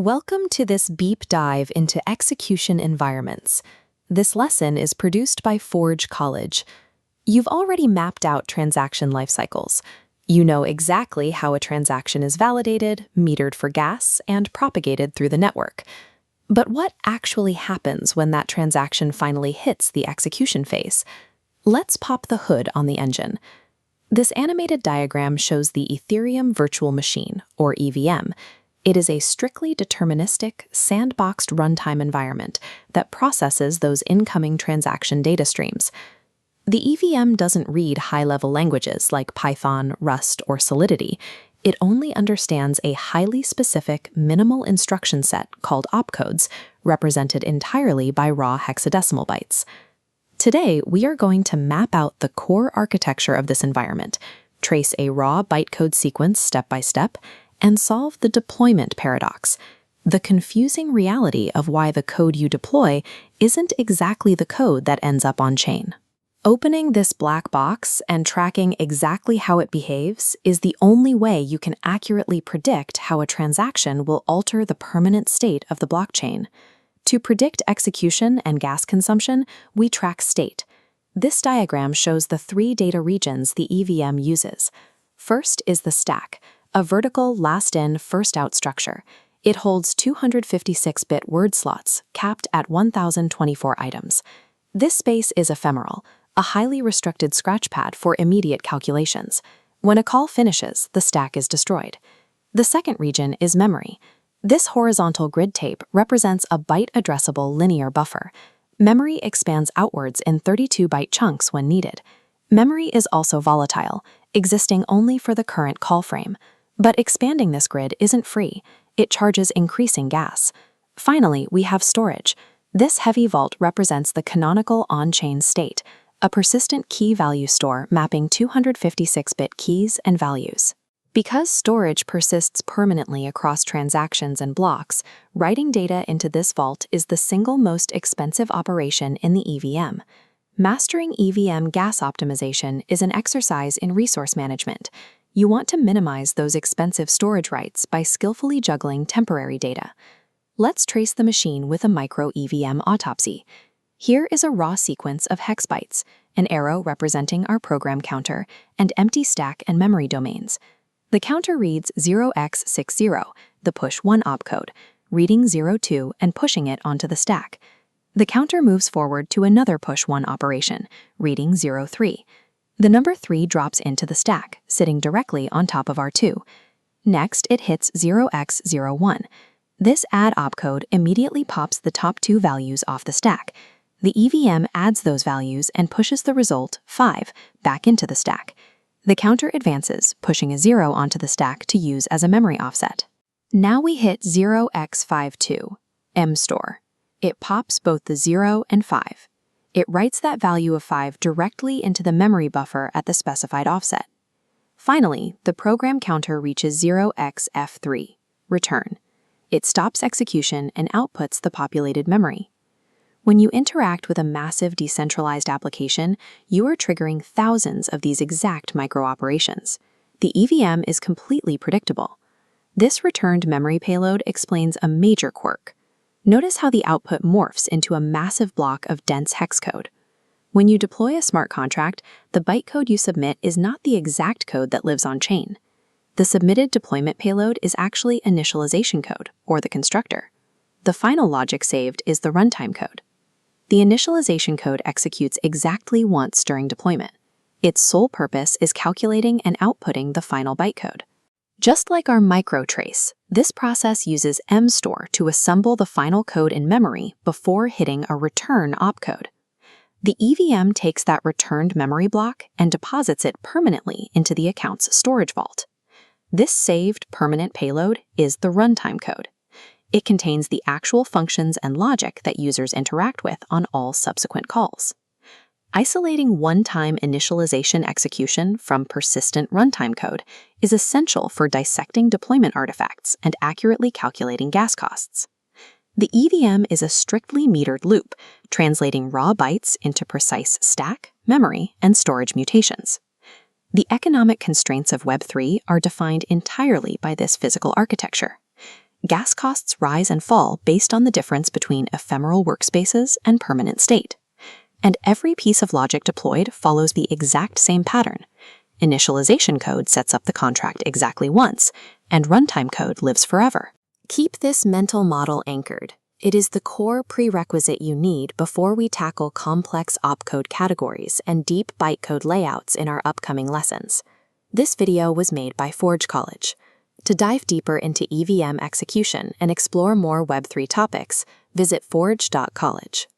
Welcome to this deep dive into execution environments. This lesson is produced by Forge College. You've already mapped out transaction lifecycles. You know exactly how a transaction is validated, metered for gas, and propagated through the network. But what actually happens when that transaction finally hits the execution phase? Let's pop the hood on the engine. This animated diagram shows the Ethereum Virtual Machine, or EVM. It is a strictly deterministic, sandboxed runtime environment that processes those incoming transaction data streams. The EVM doesn't read high-level languages like Python, Rust, or Solidity. It only understands a highly specific, minimal instruction set called opcodes, represented entirely by raw hexadecimal bytes. Today, we are going to map out the core architecture of this environment, trace a raw bytecode sequence step by step, and solve the deployment paradox, the confusing reality of why the code you deploy isn't exactly the code that ends up on-chain. Opening this black box and tracking exactly how it behaves is the only way you can accurately predict how a transaction will alter the permanent state of the blockchain. To predict execution and gas consumption, we track state. This diagram shows the three data regions the EVM uses. First is the stack, a vertical last-in, first-out structure. It holds 256-bit word slots, capped at 1,024 items. This space is ephemeral, a highly restricted scratchpad for immediate calculations. When a call finishes, the stack is destroyed. The second region is memory. This horizontal grid tape represents a byte-addressable linear buffer. Memory expands outwards in 32-byte chunks when needed. Memory is also volatile, existing only for the current call frame. But expanding this grid isn't free. It charges increasing gas. Finally, we have storage. This heavy vault represents the canonical on-chain state, a persistent key-value store mapping 256-bit keys and values. Because storage persists permanently across transactions and blocks, writing data into this vault is the single most expensive operation in the EVM. Mastering EVM gas optimization is an exercise in resource management. You want to minimize those expensive storage writes by skillfully juggling temporary data. Let's trace the machine with a micro-EVM autopsy. Here is a raw sequence of hex bytes, an arrow representing our program counter, and empty stack and memory domains. The counter reads 0x60, the push 1 opcode, reading 02 and pushing it onto the stack. The counter moves forward to another push 1 operation, reading 03. The number 3 drops into the stack, sitting directly on top of R2. Next, it hits 0x01. This add opcode immediately pops the top 2 values off the stack. The EVM adds those values and pushes the result, 5, back into the stack. The counter advances, pushing a 0 onto the stack to use as a memory offset. Now we hit 0x52, mstore. It pops both the 0 and 5. It writes that value of 5 directly into the memory buffer at the specified offset. Finally, the program counter reaches 0xF3, return. It stops execution and outputs the populated memory. When you interact with a massive decentralized application, you are triggering thousands of these exact micro-operations. The EVM is completely predictable. This returned memory payload explains a major quirk. Notice how the output morphs into a massive block of dense hex code. When you deploy a smart contract, the bytecode you submit is not the exact code that lives on-chain. The submitted deployment payload is actually initialization code, or the constructor. The final logic saved is the runtime code. The initialization code executes exactly once during deployment. Its sole purpose is calculating and outputting the final bytecode. Just like our microtrace, this process uses mstore to assemble the final code in memory before hitting a return opcode. The EVM takes that returned memory block and deposits it permanently into the account's storage vault. This saved permanent payload is the runtime code. It contains the actual functions and logic that users interact with on all subsequent calls. Isolating one-time initialization execution from persistent runtime code is essential for dissecting deployment artifacts and accurately calculating gas costs. The EVM is a strictly metered loop, translating raw bytes into precise stack, memory, and storage mutations. The economic constraints of Web3 are defined entirely by this physical architecture. Gas costs rise and fall based on the difference between ephemeral workspaces and permanent state. And every piece of logic deployed follows the exact same pattern. Initialization code sets up the contract exactly once, and runtime code lives forever. Keep this mental model anchored. It is the core prerequisite you need before we tackle complex opcode categories and deep bytecode layouts in our upcoming lessons. This video was made by Forge College. To dive deeper into EVM execution and explore more Web3 topics, visit forge.college.